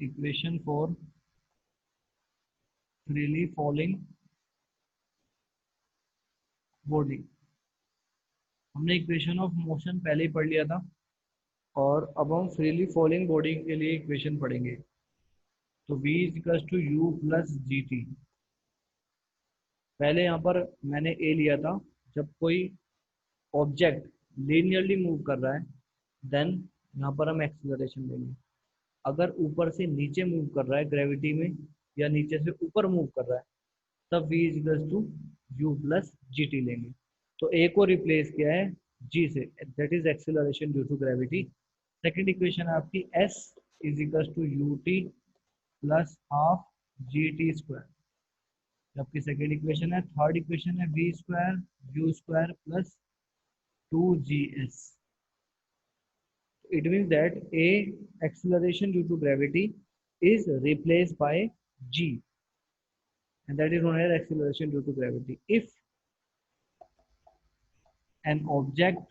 Equation for freely falling body. हमने equation of motion पहले ही पढ़ लिया था और अब हम फ्रीली फॉलिंग बॉडी के लिए इक्वेशन पढ़ेंगे। तो v is equals to u plus g t. पहले यहाँ पर मैंने a लिया था, जब कोई ऑब्जेक्ट लीनियरली मूव कर रहा है देन यहाँ पर हम एक्सीलरेशन लेंगे। अगर ऊपर से नीचे मूव कर रहा है ग्रेविटी में या नीचे से ऊपर मूव कर रहा है तब v is equals to u plus g t लेंगे। तो a को रिप्लेस किया है g से, that is acceleration due to gravity. Second equation है आपकी s is equals to U T plus half G T square. आपकी सेकेंड इक्वेशन है। थर्ड इक्वेशन है v square u square plus 2gs। It means that a acceleration due to gravity is replaced by g, and that is known as acceleration due to gravity. If an object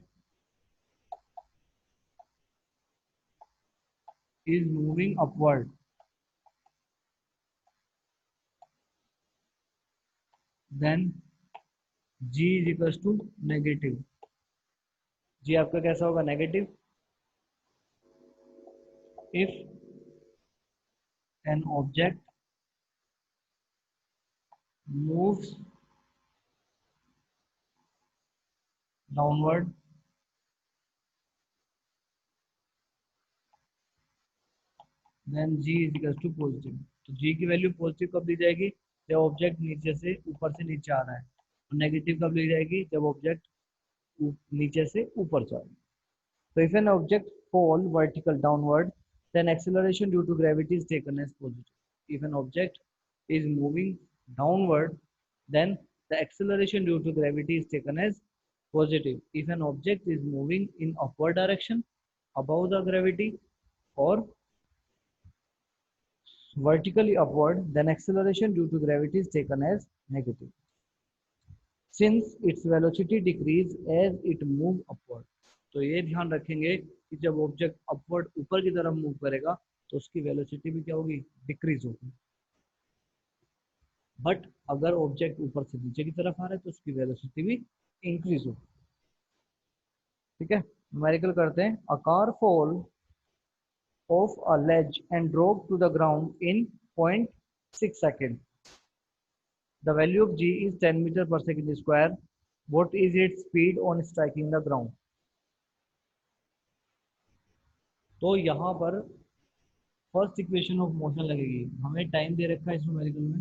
is moving upward, then g is equals to negative। g आपका कैसा होगा? Negative. if an object moves downward, then g is equals to positive. तो g की value positive कब दी जाएगी? जब object नीचे से ऊपर से नीचे आ रहा है। और नेगेटिव कब ली जाएगी? जब ऑब्जेक्ट नीचे से ऊपर जा रहा है। So if an object fall vertical downward, then acceleration due to gravity is taken as positive. If an object is moving downward, then the acceleration due to gravity is taken as positive. If an object is moving in upward direction above the gravity or vertically upward, then acceleration due to gravity is taken as negative, since its velocity decrease as it move upward। तो ये ध्यान रखेंगे कि जब object upward ऊपर की तरफ move करेगा तो उसकी वेलोसिटी भी क्या होगी? डिक्रीज होगी। बट अगर ऑब्जेक्ट ऊपर से नीचे की तरफ आ रहा है तो उसकी वेलोसिटी भी इंक्रीज होगी। ठीक है, न्यूमेरिकल करते हैं। A car fall off a ledge and drop to the ground in 0.6 second. The value of g is 10 meter per second square. What is its speed on striking the ground? तो यहाँ पर first equation of motion लगेगी। हमें time दे रखा है इस numerical में।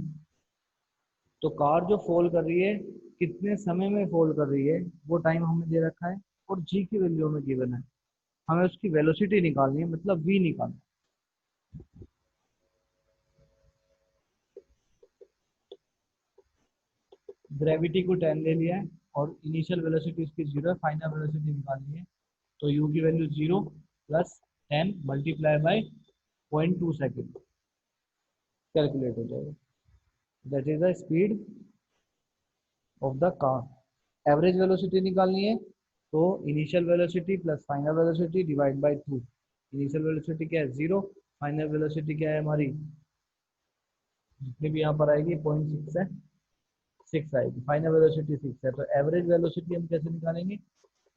तो कार जो फॉल कर रही है कितने समय में फॉल कर रही है वो टाइम हमें दे रखा है और जी की वैल्यू हमें गिवन है। हमें उसकी वेलोसिटी निकालनी है, मतलब वी निकालना है। ग्रेविटी को 10 ले लिया है और इनिशियल वेलोसिटी इसकी 0 है, फाइनल वेलोसिटी निकालनी है। तो यू की value 0 plus 10 multiply by 0.2 second calculate हो जाएगा। That is the speed of the car. Average velocity निकालनी है तो initial velocity plus final velocity divide by 2। Initial velocity क्या है? 0। फाइनल वेलोसिटी क्या है हमारी? जितनी भी यहाँ पर आएगी 0.6 है, 6 आएगी। फाइनल वेलोसिटी 6 है। तो एवरेज वेलोसिटी हम कैसे निकालेंगे?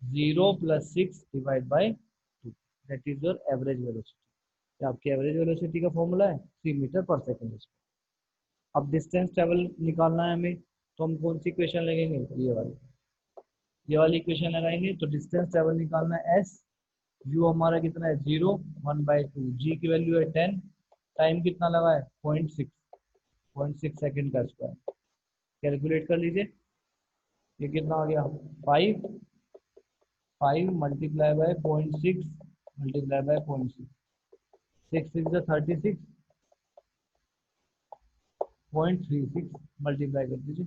0 plus 6 divide by 2, that is your average velocity. आपकी एवरेज वेलोसिटी का फॉर्मूला है 3 मीटर पर सेकेंड। अब डिस्टेंस ट्रेवल निकालना है हमें, तो हम कौन सी इक्वेशन लगेंगे? ये वाली इक्वेशन लगाएंगे। तो डिस्टेंस ट्रेवल निकालना है एस। यू हमारा कितना है? 0, 1/2। जी की वैल्यू है 10। टाइम कितना लगा है? 0.6 सेकेंड का स्क्वायर। कैलकुलेट कर लीजिए, ये कितना आ गया? 5 multiply by 0.6 multiply by 0.6, 6 is 36, 0.36 multiply कर दीजिए,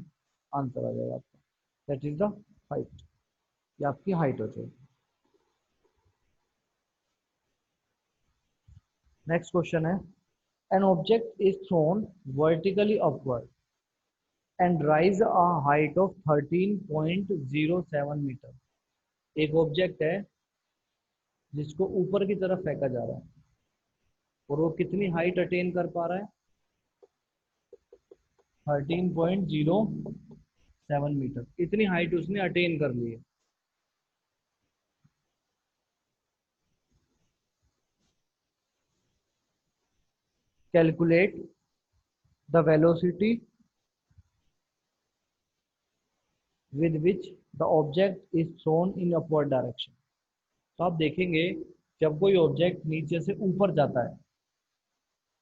आंसर आ जाएगा आपका। That is the height. ये आपकी हाइट हो जाएगी। नेक्स्ट क्वेश्चन है, an object is thrown vertically upward and rise a height of 13.07 metre. एक ऑब्जेक्ट है जिसको ऊपर की तरफ फेंका जा रहा है और वो कितनी हाइट अटेन कर पा रहा है? 13.07 मीटर, इतनी हाइट उसने अटेन कर ली है। Calculate the velocity with which the object is thrown in upward direction. तो आप देखेंगे जब कोई ऑब्जेक्ट नीचे से ऊपर जाता है,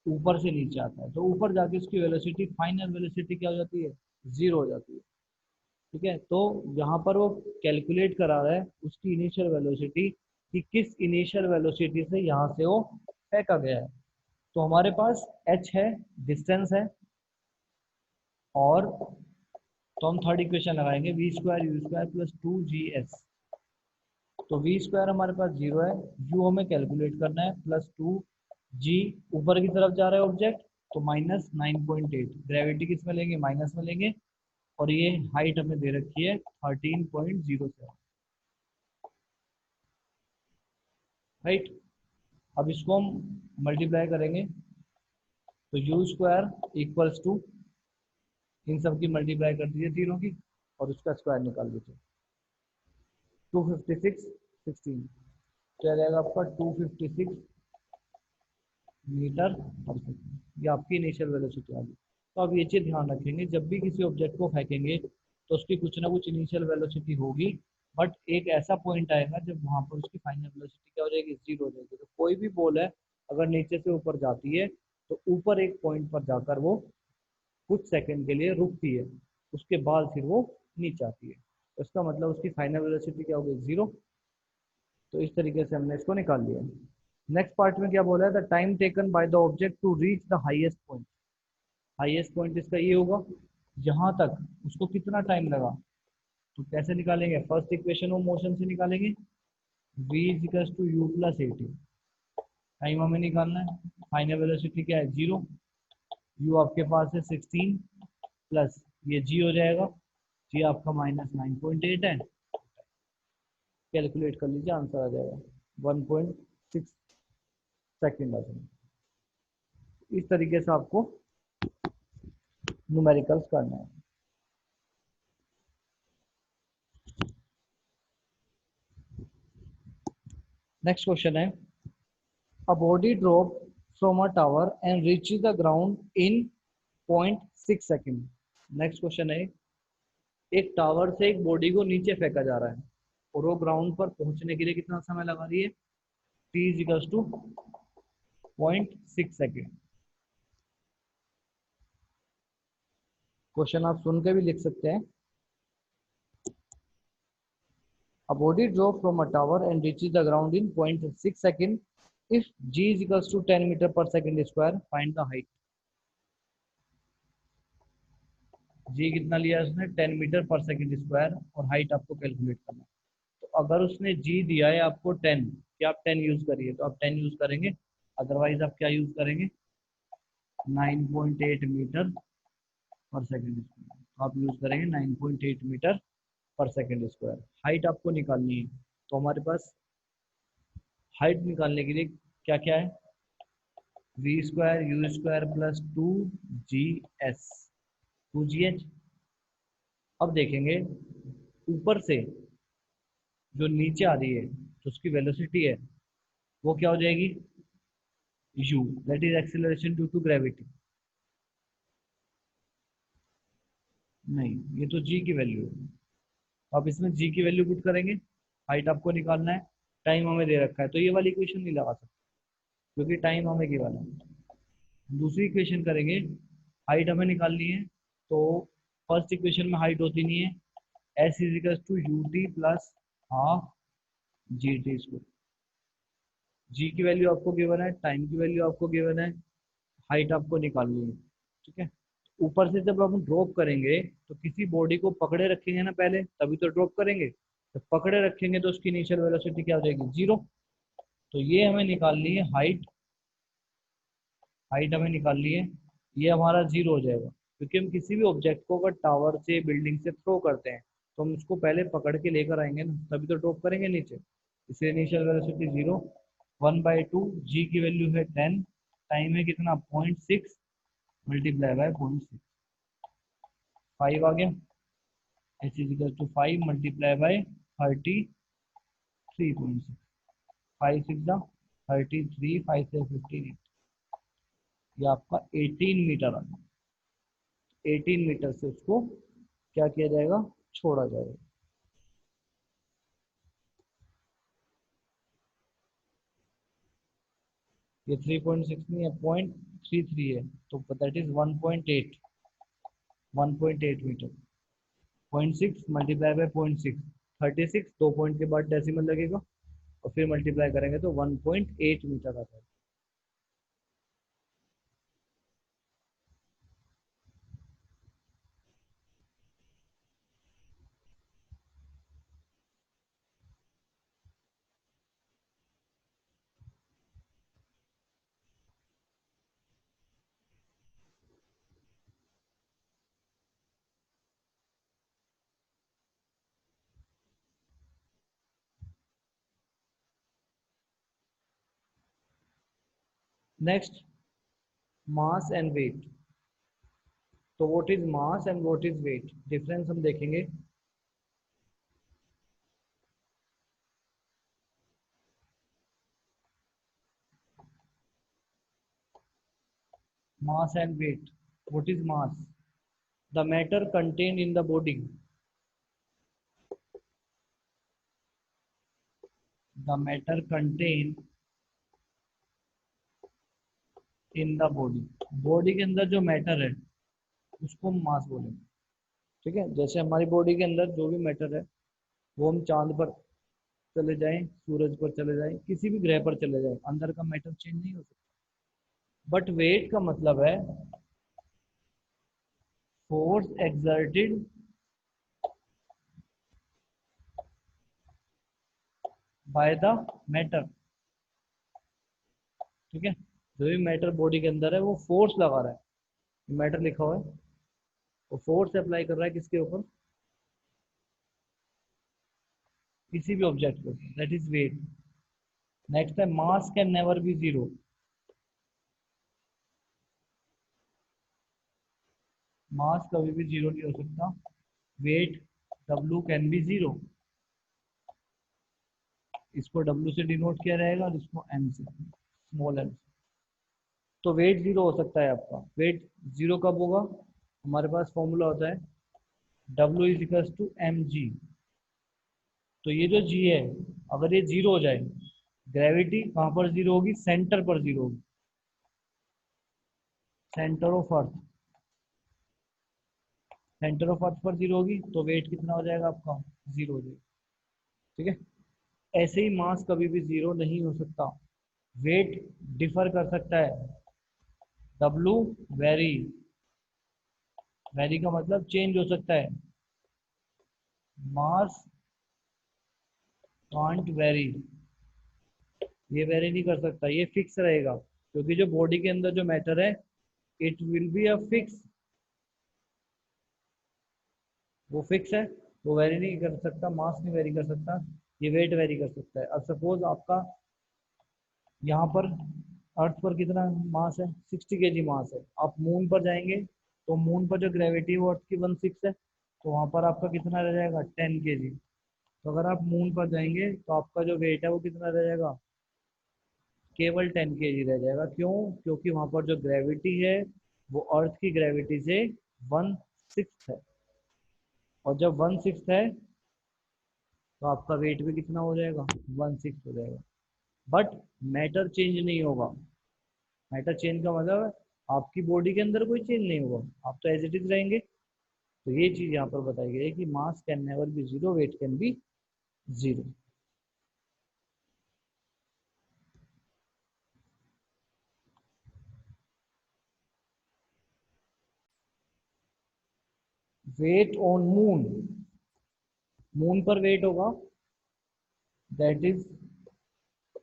ऊपर से नीचे आता है, तो ऊपर जाके उसकी वेलोसिटी, फाइनल वेलोसिटी क्या हो जाती है? जीरो हो जाती है। ठीक है, तो यहाँ पर वो कैलकुलेट करा रहा है उसकी इनिशियल वेलोसिटी, कि किस इनिशियल वेलोसिटी से यहाँ से वो फेंका गया है। तो हमारे पास h है, डिस्टेंस है, और तो हम थर्ड इक्वेशन लगाएंगे, v square u square plus 2gh। तो वी स्क्वायर हमारे पास जीरो है, यू हमें कैलकुलेट करना है, प्लस 2g, ऊपर की तरफ जा रहा है ऑब्जेक्ट, तो माइनस 9.8, ग्रेविटी किस में लेंगे? माइनस में लेंगे, और ये हाइट हमें दे रखी है 13.07, राइट। अब इसको हम मल्टीप्लाई करेंगे, तो यू स्क्वायर इक्वल्स टू, इन सब की मल्टीप्लाई कर दीजिए तीनों की, और उसका स्क्वायर निकाल दीजिए। 256 16, तो आ जाएगा आपका 256 मीटर पर सेकेंड, ये आपकी इनिशियल वेलोसिटी आ गई। तो आप ये चीज़ ध्यान रखेंगे, जब भी किसी ऑब्जेक्ट को फेंकेंगे तो उसकी कुछ ना कुछ इनिशियल वेलोसिटी होगी, बट एक ऐसा पॉइंट आएगा जब वहां पर उसकी फाइनल वेलोसिटी क्या हो जाएगी? जीरो हो जाएगी। तो कोई भी बॉल है, अगर नीचे से ऊपर जाती है, तो ऊपर एक पॉइंट पर जाकर वो कुछ सेकंड के लिए रुकती है, उसके बाद फिर वो नीचे आती है। तो इसका मतलब उसकी फाइनल वेलोसिटी क्या हो गई? जीरो। तो इस तरीके से हमने इसको निकाल लिया। नेक्स्ट पार्ट में क्या बोला है? The time taken by the object to reach the highest point. Highest point इसका ये होगा, जहां तक उसको कितना टाइम लगा। तो कैसे निकालेंगे? फर्स्ट इक्वेशन ऑफ मोशन से निकालेंगे, v equals to u plus a t. Time हमें निकालना है, फाइनल वेलोसिटी क्या है? जीरो। u आपके पास है 16, प्लस ये g हो जाएगा, g आपका -9.8 है। कैलकुलेट कर लीजिए, आंसर आ जाएगा 1.6 सेकेंड आ जाएगा। इस तरीके से आपको न्यूमेरिकल्स करना है। नेक्स्ट क्वेश्चन है, a body dropped from a tower and reaches the ground in 0.6 second. Next question है, एक टावर से एक बॉडी को नीचे फेंका जा रहा है, और वो ग्राउंड पर पहुंचने के लिए कितना समय लगा रही है? t equals to 0.6 second. Question आप सुन के भी लिख सकते हैं। A body dropped from a tower and reaches the ground in 0.6 second. If g is equals to 10 meter per second square, find the height. g कितना लिया है उसने? 10 मीटर पर सेकंड स्क्वायर, और हाइट आपको कैलकुलेट करना है। तो अगर उसने g दिया है आपको 10, कि आप 10 यूज करिए, तो आप 10 यूज करेंगे, अदरवाइज आप क्या यूज करेंगे? 9.8 मीटर पर सेकंड स्क्वायर, तो आप यूज करेंगे 9.8 मीटर पर सेकंड स्क्वायर। हाइट आपको निकालनी है, तो हमारे पास हाइट निकालने के लिए क्या क्या है? V square u square plus 2gh, 2gh। अब देखेंगे ऊपर से जो नीचे आ रही है, तो उसकी वेलोसिटी है, वो क्या हो जाएगी? u, that is acceleration due to gravity. नहीं, ये तो g की वैल्यू है। आप इसमें g की वैल्यू पुट करेंगे, हाइट आपको निकालना है, टाइम हमें दे रखा है, तो ये वाली इक्वेशन नहीं लगा सकते क्योंकि टाइम हमें गिवन है। दूसरी इक्वेशन करेंगे, हाइट हमें निकालनी है, तो फर्स्ट इक्वेशन में हाइट होती नहीं है, S is equal to U T plus half G T square. G की वैल्यू आपको गिवन है, टाइम की वैल्यू आपको गिवन है, हाइट आपको निकालनी है। ठीक है, ऊपर से जब हम ड्रॉप करेंगे तो किसी बॉडी को पकड़े रखेंगे ना पहले, तभी तो ड्रॉप करेंगे। तो पकड़े रखेंगे तो उसकी इनिशियल वेलोसिटी क्या हो जाएगी? जीरो। तो ये हमें निकालनी है हाइट, हाइट हमें निकालनी है, ये हमारा जीरो हो जाएगा, क्योंकि हम किसी भी ऑब्जेक्ट को अगर टावर से, बिल्डिंग से थ्रो करते हैं, तो हम उसको पहले पकड़ के लेकर आएंगे ना, तभी तो ड्रॉप करेंगे नीचे। इसलिए इनिशियल वेलोसिटी जीरो। 1/2, जी की वैल्यू है 10, टाइम है कितना 0.6 मल्टीप्लाई बाय 0.6, 5 आ गया। H is equal to 5 multiply by 33.6, 5 6 जा 33, 5 से 15, ये आपका 18 मीटर आ गया। 18 मीटर से उसको क्या किया जाएगा, छोड़ा जाएगा। ये 3.6 नहीं है, 0.33 है, तो that is 1.8, 1.8 metre. 0.6 multiply by 0.6, 36, 2 point के बाद डेसिमल लगेगा और फिर मल्टीप्लाई करेंगे तो 1.8 मीटर आता है। Next, mass and weight. तो what is mass and what is weight, difference हम देखेंगे। Mass and weight, what is mass, the matter contained in the body, the matter contained in the body, body के अंदर जो matter है उसको हम मास बोलेंगे। ठीक है, जैसे हमारी बॉडी के अंदर जो भी मैटर है वो हम चांद पर चले जाएं, सूरज पर चले जाएं, किसी भी ग्रह पर चले जाएं, अंदर का मैटर चेंज नहीं हो सकता। बट वेट का मतलब है force exerted by the matter. ठीक है, जो भी मैटर बॉडी के अंदर है वो फोर्स लगा रहा है, मैटर लिखा हुआ है, वो फोर्स अप्लाई कर रहा है किसके ऊपर, किसी भी ऑब्जेक्ट के ऊपर, दैट इज वेट। नेक्स्ट है mass can never be zero, mass कभी भी जीरो नहीं हो सकता। Weight W can be zero, इसको W से डिनोट किया जाएगा और इसको M से, स्मॉल m। तो वेट जीरो हो सकता है आपका। वेट जीरो कब होगा, हमारे पास फॉर्मूला होता है W is equal to mg। तो ये जो g है, अगर ये जीरो हो जाए, ग्रेविटी कहाँ पर जीरो होगी, सेंटर पर जीरो होगी, centre of earth, centre of earth पर जीरो होगी, तो वेट कितना हो जाएगा आपका, जीरो हो जाएगा। ठीक है, ऐसे ही मास कभी भी जीरो नहीं हो सकता। वेट डिफर कर सकता है, W वेरी, वेरी का मतलब चेंज हो सकता है, मास कांट वेरी, ये वेरी नहीं कर सकता, ये फिक्स रहेगा, क्योंकि जो बॉडी के अंदर जो मैटर है it will be a fix, वो फिक्स है, वो वेरी नहीं कर सकता, मास नहीं वेरी कर सकता, ये वेट वेरी कर सकता है। अब सपोज आपका यहाँ पर अर्थ पर कितना मास है, 60 kg मास है, आप मून पर जाएंगे तो मून पर जो ग्रेविटी है वो अर्थ की 1/6 है, तो वहाँ पर आपका कितना रह जाएगा, 10 kg। तो अगर आप मून पर जाएंगे तो आपका जो वेट है वो कितना रह जाएगा, केवल 10 kg रह जाएगा। क्यों, क्योंकि वहाँ पर जो ग्रेविटी है वो अर्थ की ग्रेविटी से 1/6 है, और जब 1/6 है तो आपका वेट भी कितना हो जाएगा, 1/6 हो जाएगा। बट मैटर चेंज नहीं होगा, मैटर चेंज का मतलब है आपकी बॉडी के अंदर कोई चेंज नहीं होगा, आप तो एज इट इज रहेंगे। तो ये चीज यहाँ पर बताई गई है कि mass can never be zero, weight can be zero. Weight on moon, moon पर वेट होगा, that is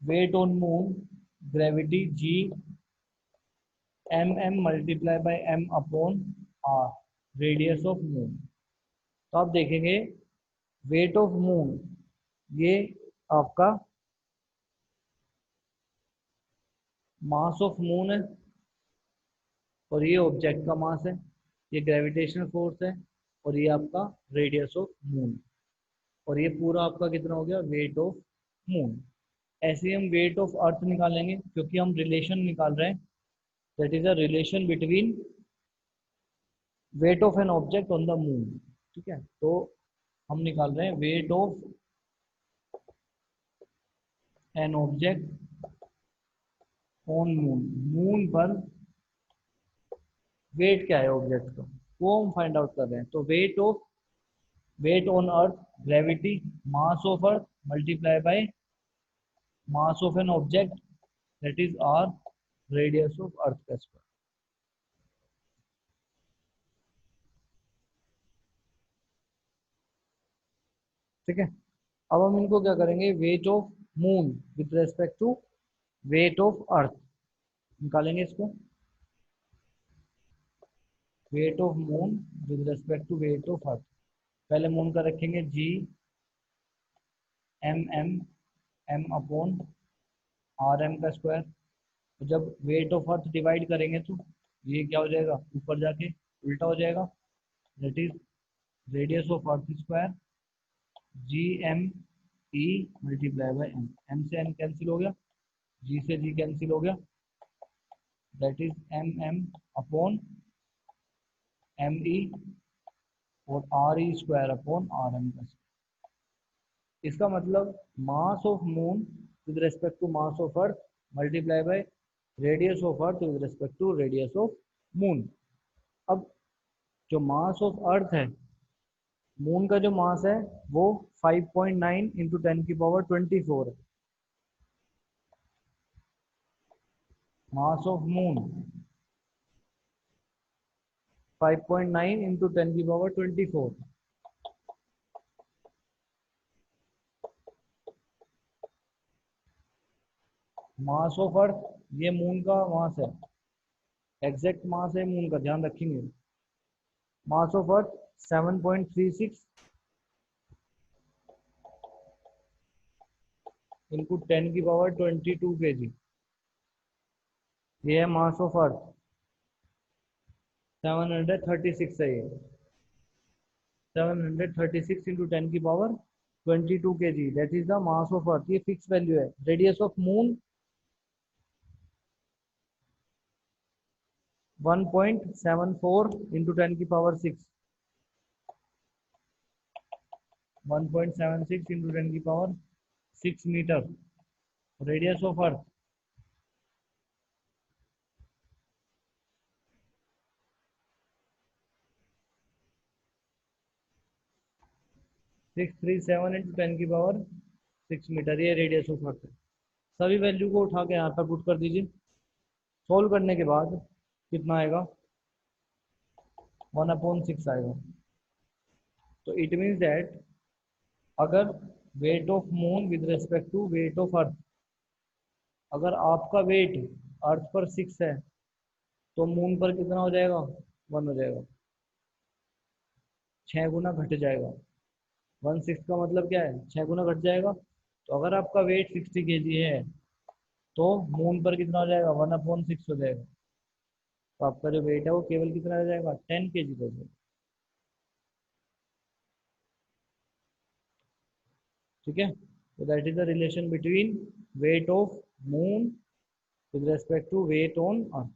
weight on moon, gravity G, M multiply by M upon R, radius of moon. तो आप देखेंगे वेट ऑफ मून, ये आपका मास of moon है और ये ऑब्जेक्ट का मास है, ये ग्रेविटेशनल फोर्स है और ये आपका रेडियस ऑफ मून, और ये पूरा आपका कितना हो गया, वेट ऑफ मून। ऐसे ही हम वेट ऑफ अर्थ निकालेंगे क्योंकि हम रिलेशन निकाल रहे हैं, that is a relation between weight of an object on the moon. ठीक है, तो हम निकाल रहे हैं weight of an object on moon. Moon पर वेट क्या है ऑब्जेक्ट का, वो हम फाइंड आउट कर रहे हैं। तो weight on earth, gravity, mass of earth multiply by mass of an object, that is R radius of earth का स्क्वायर। ठीक है, अब हम इनको क्या करेंगे, weight of moon with respect to weight of earth निकालेंगे इसको। Weight of moon with respect to weight of earth, पहले मून का रखेंगे G M M, M upon R M का स्क्वायर। तो जब वेट ऑफ अर्थ डिवाइड करेंगे तो ये क्या हो जाएगा, ऊपर जाके उल्टा हो जाएगा, that is radius of earth square G M E multiply by M. M से एम कैंसिल हो गया, जी से जी कैंसिल हो गया, that is M M upon M E और R E square upon R M का। इसका मतलब mass of moon with respect to mass of earth multiply by radius of earth with respect to radius of moon. अब जो मास of earth है, moon का जो मास है वो 5.9 इंटू 10⁻24 है। मास of moon 5.9 into 10⁻24। Mass of earth ये मून का मास है, एग्जैक्ट मास है मून का, ध्यान रखेंगे। मास ऑफ अर्थ 7.36 इंटू 10⁻22 kg, ये है मास ऑफ अर्थ। 736 है ये, 736 into 10⁻22 kg, that is the mass of earth. ये फिक्स वैल्यू है। Radius of moon 1.74 into 10⁻6, 1.76 into 10⁻6 metre. Radius of earth 637 into 10⁻6 metre, ये रेडियस ऑफ अर्थ है। सभी वैल्यू को उठा के यहाँ पर पुट कर दीजिए। सोल्व करने के बाद कितना आएगा, 1/6 आएगा। तो इट मीन्स दैट अगर weight of moon with respect to weight of earth, अगर आपका वेट अर्थ पर 6 है तो मून पर कितना हो जाएगा, 1 हो जाएगा, 6 गुना घट जाएगा। 1/6 का मतलब क्या है, 6 गुना घट जाएगा। तो अगर आपका वेट 60 kg है तो मून पर कितना हो जाएगा, 1/6 हो जाएगा। तो आपका जो वेट है वो केवल कितना रह जाएगा, 10 kg रह जाएगा। ठीक है, तो that is the relation between weight of moon with respect to weight on earth.